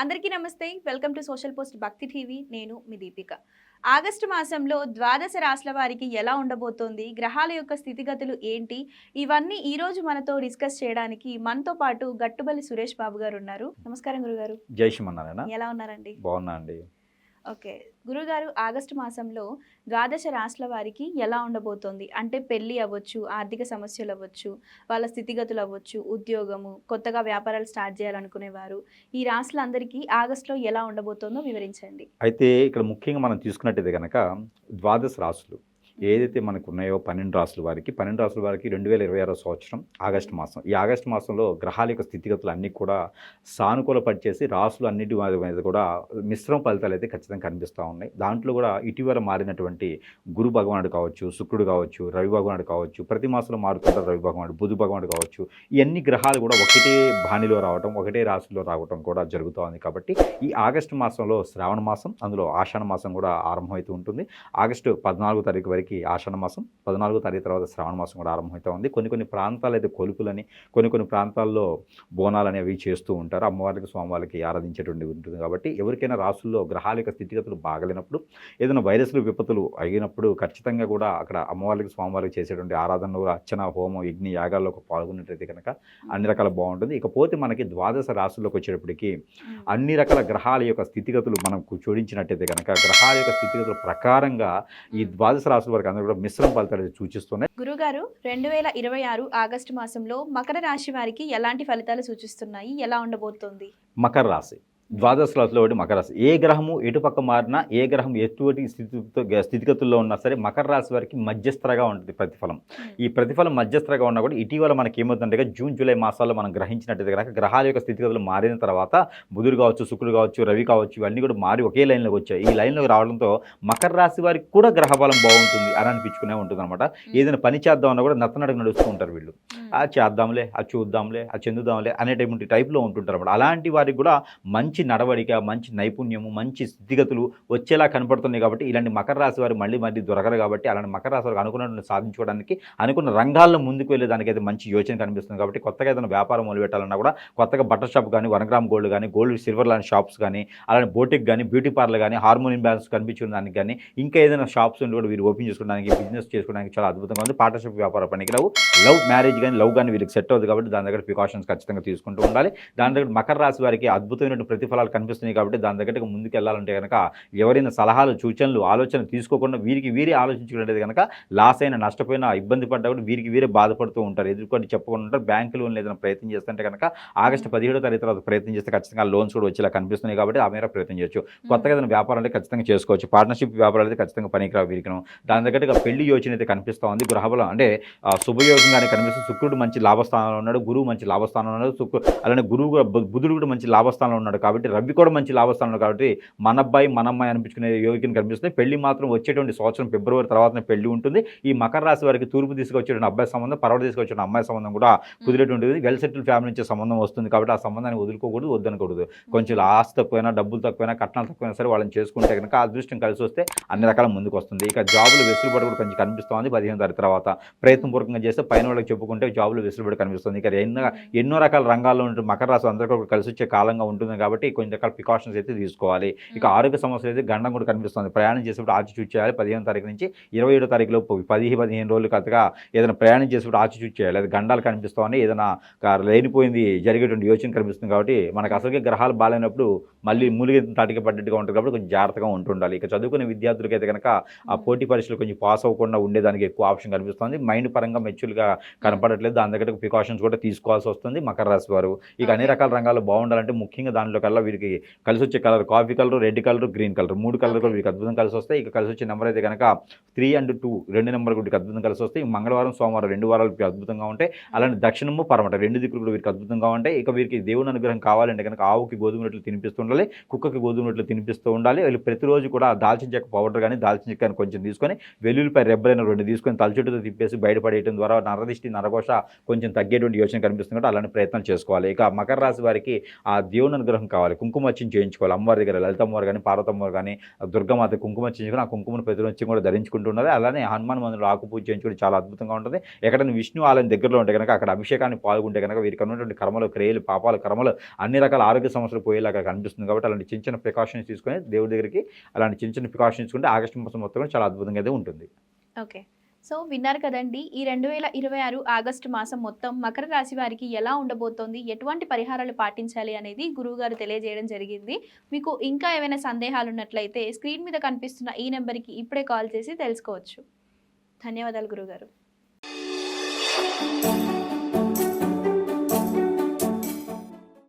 అందరికీ నమస్తే. Welcome to social post భక్తి టీవీ. నేను మీ దీపిక. ఆగస్టు మాసంలో ద్వాదశ రాశుల వారికి ఎలా ఉండబోతోంది, గ్రహాల యొక్క స్థితిగతులు ఏంటి, ఇవన్నీ ఈ రోజు మనతో డిస్కస్ చేయడానికి మనతో పాటు గట్టుబల్లి సురేష్ బాబు గారు ఉన్నారు. నమస్కారం గురుగారు. జై శ్రీమన్నారాయణ. ఎలా ఉన్నారండి? బాగున్నా అండి. ఓకే గురుగారు, ఆగస్టు మాసంలో ద్వాదశ రాశుల వారికి ఎలా ఉండబోతోంది? అంటే పెళ్ళి అవ్వచ్చు, ఆర్థిక సమస్యలు అవ్వచ్చు, వాళ్ళ స్థితిగతులు అవ్వచ్చు, ఉద్యోగము, కొత్తగా వ్యాపారాలు స్టార్ట్ చేయాలనుకునేవారు, ఈ రాశులందరికీ ఆగస్టులో ఎలా ఉండబోతోందో వివరించండి. అయితే ఇక్కడ ముఖ్యంగా మనం తీసుకున్నట్టయితే కనుక ద్వాదశ రాశులు ఏదైతే మనకు ఉన్నాయో 12 రాశుల వారికి 2026 సంవత్సరం ఆగస్టు మాసం. ఈ ఆగస్టు మాసంలో గ్రహాల యొక్క స్థితిగతులు అన్నీ కూడా సానుకూల పనిచేసి రాశులు అన్నిటి మీద కూడా మిశ్రమ ఫలితాలు అయితే ఖచ్చితంగా కనిపిస్తూ ఉన్నాయి. దాంట్లో కూడా ఇటీవల మారినటువంటి గురు భగవానుడు కావచ్చు, శుక్రుడు కావచ్చు, రవి భగవానుడు కావచ్చు, ప్రతి మాసంలో మారుతుంటారు రవి భగవానుడు, బుధ భగవానుడు కావచ్చు. ఇవన్నీ గ్రహాలు కూడా ఒకటే బాణిలో రావటం, ఒకటే రాశిలో రావటం కూడా జరుగుతూ ఉంది. కాబట్టి ఈ ఆగస్టు మాసంలో శ్రావణ మాసం, అందులో ఆషాఢ మాసం కూడా ఆరంభమవుతూ ఉంటుంది. ఆగస్టు 14వ తారీఖు వరకు ఆషాఢ మాసం, 14వ తారీఖు తర్వాత శ్రావణ మాసం కూడా ఆరంభమవుతూ ఉంది. కొన్ని ప్రాంతాలు అయితే కొలుపులని, కొన్ని ప్రాంతాల్లో బోనాలు అనేవి చేస్తూ ఉంటారు. అమ్మవారికి స్వామివారికి ఆరాధించేటువంటి ఉంటుంది. కాబట్టి ఎవరికైనా రాసుల్లో గ్రహాల యొక్క స్థితిగతులు బాగలేనప్పుడు, ఏదైనా వైరస్లు విపత్తులు అయినప్పుడు ఖచ్చితంగా కూడా అక్కడ అమ్మవారికి స్వామివారికి చేసేటువంటి ఆరాధనలు, అర్చన, హోమం, యజ్ఞ యాగాల్లో పాల్గొన్నట్లయితే కనుక అన్ని రకాల బాగుంటుంది. ఇకపోతే మనకి ద్వాదశ రాశుల్లోకి వచ్చేటప్పటికి అన్ని రకాల గ్రహాల యొక్క స్థితిగతులు మనం జోడించినట్టయితే కనుక గ్రహాల యొక్క స్థితిగతుల ప్రకారంగా ఈ ద్వాదశ రాశుల వరకు అందరూ కూడా మిశ్రమ ఫలితాలు చూచిస్తున్నాయి. గురుగారు, 2026 ఆగస్టు మాసంలో మకర రాశి వారికి ఎలాంటి ఫలితాలు సూచిస్తున్నాయి, ఎలా ఉండబోతోంది? మకర రాశి ద్వాదశ రాశిలో ఒకటి మకర రాశి. ఏ గ్రహము ఎటుపక్క మారినా, ఏ గ్రహం ఎటువంటి స్థితిగతుల్లో ఉన్నా సరే మకర రాశి వారికి మధ్యస్థరగా ఉంటుంది ప్రతిఫలం. ఈ ప్రతిఫలం మధ్యస్థరగా ఉన్నా కూడా ఇటీవల మనకి ఏమవుతుందంటే జూన్ జూలై మాసాల్లో మనం గ్రహించినట్టయితే కనుక గ్రహాల యొక్క స్థితిగతులు మారిన తర్వాత బుధుడు కావచ్చు, శుక్రుడు కావచ్చు, రవి కావచ్చు, ఇవన్నీ కూడా మారి ఒకే లైన్లోకి వచ్చాయి. ఈ లైన్లోకి రావడంతో మకర రాశి వారికి కూడా గ్రహబలం బాగుంటుంది అని అనిపించుకునే ఉంటుంది అనమాట. ఏదైనా పని చేద్దామన్నా కూడా నత్తనడకు నడుస్తూ ఉంటారు వీళ్ళు. అది చేద్దాంలే, అది చూద్దాంలే, అది చెందుదాంలే అనేటువంటి టైప్లో ఉంటుంటారు అనమాట. అలాంటి వారికి కూడా మంచి నడవడిక, మంచి నైపుణ్యము, మంచి స్థితిగతులు వచ్చేలా కనపడుతున్నాయి. కాబట్టి ఇలాంటి మకర రాశి వారు మళ్ళీ దొరకరు. కాబట్టి అలాంటి మకర రాశి వారికి అనుకున్నటువంటి సాధించుకోవడానికి, అనుకున్న రంగాల్లో ముందుకు వెళ్ళేదానికైతే మంచి యోచన కనిపిస్తుంది. కాబట్టి కొత్తగా ఏదైనా వ్యాపారం మొదలు పెట్టాలన్నా కూడా కొత్తగా బట్టల షాప్ కానీ, 1 గ్రామ్ గోల్డ్ కానీ, గోల్డ్ సిల్వర్ లాంటి షాప్స్ కానీ, అలానే బోటిక్ కానీ, బ్యూటీ పార్లర్ కానీ, హార్మోనియం బ్యాలెన్స్ కనిపించిన దానికి కానీ, ఇంకా ఏదైనా షాప్స్ ఉండి కూడా వీరు ఓపెన్ చేసుకోవడానికి, బిజినెస్ చేసుకోవడానికి చాలా అద్భుతంగా ఉంది. పార్ట్నర్షిప్ వ్యాపారం పనికిరావు. లవ్ మ్యారేజ్ కానీ, లవ్ కానీ వీరికి సెట్ అవుతుంది. కాబట్టి దాని దగ్గర ప్రికాషన్స్ ఖచ్చితంగా తీసుకుంటూ ఉండాలి. దాని దగ్గర మకర రాశి వారికి అద్భుతమైన ప్రతిఫలాలు కనిపిస్తున్నాయి. కాబట్టి దాని దగ్గరకు ముందుకు వెళ్ళాలంటే కనుక ఎవరైనా సలహాలు, సూచనలు, ఆలోచనలు తీసుకోకుండా వీరే ఆలోచించుకునేది కనుక లాస్ అయినా, నష్టపోయినా, ఇబ్బంది పడ్డా కూడా వీరే బాధపడుతూ ఉంటారు. ఎదుర్కొని చెప్పకుండా ఉంటారు. బ్యాంకు లోన్లు ఏదైనా ప్రయత్నం చేస్తుంటే కనుక ఆగస్టు 17వ తారీఖు తర్వాత ప్రయత్నం చేస్తే ఖచ్చితంగా లోన్స్ కూడా వచ్చేలా కనిపిస్తున్నాయి. కాబట్టి ఆ మేర ప్రయత్నం చేయొచ్చు. కొత్తగా ఏదైనా వ్యాపారం అయితే ఖచ్చితంగా చేసుకోవచ్చు. పార్ట్నర్షిప్ వ్యాపారాలు అయితే ఖచ్చితంగా పనికిరావు వీరికను. దాని దగ్గరగా పెళ్లి యోచన అయితే కనిపిస్తూ ఉంది. గ్రహబలం అంటే శుభయోగంగానే కనిపిస్తుంది. శుక్రుడు మంచి లాభస్థానంలో ఉన్నాడు, గురువు మంచి లాభస్థానంలో ఉన్నాడు, అలానే గురువు కూడా, బుధుడు కూడా మంచి లాభస్థానంలో ఉన్నాడు. కాబట్టి రవి కూడా మంచి లాభస్థానంలో, కాబట్టి మన అబ్బాయి మన అమ్మాయి అనిపించుకునే యోగిని కనిపిస్తుంది. పెళ్లి మాత్రం వచ్చేటువంటి సంవత్సరం ఫిబ్రవరి తర్వాతనే పెళ్లి ఉంటుంది. ఈ మకర రాశి వారికి తూర్పు తీసుకొచ్చేటువంటి అబ్బాయి సంబంధం, పడవ తీసుకొచ్చిన అమ్మాయి సంబంధం కూడా కుదిరేటువంటిది. వెల్ సెటిల్ ఫ్యామిలీ నుంచి సంబంధం వస్తుంది. కాబట్టి ఆ సంబంధాన్ని వదులుకోకూడదు, వద్దనకూడదు. కొంచెం ఆస్తి తక్కువైనా, డబ్బులు తక్కువైనా, కట్నాలు తక్కువైనా సరే వాళ్ళని చేసుకుంటే కనుక అదృష్టం కలిసి వస్తే అన్ని రకాల ముందుకు వస్తుంది. ఇక జాబులు వెసులుబాటు కూడా కొంచెం కనిపిస్తుంది. 15వ తారీఖు తర్వాత ప్రయత్నపూర్వకంగా చేస్తే పైన వాళ్ళకి చెప్పుకుంటే జాబులు వెసులుబాటు కనిపిస్తుంది. ఇక ఎన్నో రకాల రంగాల్లో ఉంటే మకర రాశి అందరికీ కూడా కలిసి వచ్చే కాలంగా ఉంటుంది. కాబట్టి కొన్ని రకాల ప్రికాషన్స్ అయితే తీసుకోవాలి. ఇక ఆరోగ్య సమస్యలు అయితే గండం కూడా కనిపిస్తుంది. ప్రయాణం చేసేప్పుడు ఆచిచూచి చేయాలి. 15వ తారీఖు నుంచి 27వ తారీఖులో 10-15 రోజులు కరెక్ట్గా ఏదైనా ప్రయాణం చేసేప్పుడు ఆచిచూచి చేయాలి. అది గండాలు కనిపిస్తామని ఏదైనా లేనిపోయింది జరిగేటువంటి యోచన కనిపిస్తుంది. కాబట్టి మనకు అసలుకే గ్రహాలు బాగాలేనప్పుడు మళ్ళీ మూలిగ తాటికి పడ్డట్టుగా ఉంటుంది. కాబట్టి కొంచెం జాగ్రత్తగా ఉంటుండాలి. ఇక చదువుకునే విద్యార్థులకి అయితే కనుక ఆ పోటీ పరీక్షలు కొంచెం పాస్ అవ్వకుండా ఉండేదానికి ఎక్కువ ఆప్షన్ కనిపిస్తుంది. మైండ్ పరంగా మెచ్యూర్గా కనపడట్లేదు. దాని దగ్గర ప్రికాషన్స్ కూడా తీసుకోవాల్సి వస్తుంది మకర రాశి వారు. ఇక అన్ని రకాల రంగాల్లో బాగుండాలంటే ముఖ్యంగా దాంట్లో కల్లా వీరికి కలిసి వచ్చే colour coffee colour, red colour, green colour, 3 colour కూడా వీరికి అద్భుతం కలిసి వస్తాయి. ఇక కలిసి వచ్చే నెంబర్ అయితే కనుక 3 and 2 2 నెంబర్ వీరికి అద్భుతం కలిసి వస్తాయి. మంగళవారం, సోమవారం 2 వారాలు వీరికి అద్భుతంగా ఉంటాయి. అలానే దక్షిణము, పరమట 2 దిక్కులు కూడా వీరికి అద్భుతంగా ఉంటాయి. ఇక వీరికి దేవుని అనుగ్రహం కావాలంటే కనుక ఆవుకి గోధుమ రొట్టెలు తినిపిస్తూ ఉండాలి, కుక్కకి గోధుమ రొట్టెలు తినిపిస్తూ ఉండాలి. వీళ్ళు ప్రతిరోజు కూడా దాల్చిన చెక్క పౌడర్ కానీ, దాల్చిన చెక్క కానీ కొంచెం తీసుకొని, వెల్లుల్లిపై రెబ్బలైన 2 తీసుకొని తలచుట్టుతో తిప్పేసి బయటపడేయడం ద్వారా నరదిష్టి, నరఘోష కొంచెం తగ్గేటువంటి యోచన కనిపిస్తుంది. కాబట్టి అలాంటి ప్రయత్నం చేసుకోవాలి. ఇక మకర రాశి వారికి ఆ దేవుని అనుగ్రహం కావాలి. కుంకుమర్చన చేయించుకోవాలి. అమ్మవారి దగ్గర లలితమ్మవారు కానీ, పార్వతమ్మవారు కానీ, దుర్గమాత కుంకుమ చేయించుకొని ఆ కుంకుమను ప్రతిరోజు కూడా ధరించుకుంటున్నది. అలానే హనుమాన్ మందిరంలో ఆకు పూజ చేయించుకోవడం చాలా అద్భుతంగా ఉంటుంది. ఎక్కడైనా విష్ణు ఆలయం దగ్గరలో ఉంటే కనుక అక్కడ అభిషేకాన్ని పాల్గొంటే కనుక వీరికి ఉన్నటువంటి కర్మలు, క్రియలు, పాపాలు, కర్మలు అన్ని రకాల ఆరోగ్య సమస్యలు పోయేలాగా కనిపిస్తుంది. వస్తుంది కాబట్టి అలాంటి చిన్న చిన్న ప్రికాషన్స్ తీసుకొని దేవుడి దగ్గరికి అలాంటి చిన్న చిన్న ప్రికాషన్స్ తీసుకుంటే ఆగస్టు మాసం మొత్తం కూడా చాలా అద్భుతంగా అయితే ఉంటుంది. ఓకే. సో విన్నారు కదండి. ఈ 2026 ఆగస్టు మాసం మొత్తం మకర రాశి వారికి ఎలా ఉండబోతోంది, ఎటువంటి పరిహారాలు పాటించాలి అనేది గురువుగారు తెలియజేయడం జరిగింది. మీకు ఇంకా ఏమైనా సందేహాలు ఉన్నట్లయితే స్క్రీన్ మీద కనిపిస్తున్న ఈ నెంబర్‌కి ఇప్పుడే కాల్ చేసి తెలుసుకోవచ్చు. ధన్యవాదాలు గురువుగారు.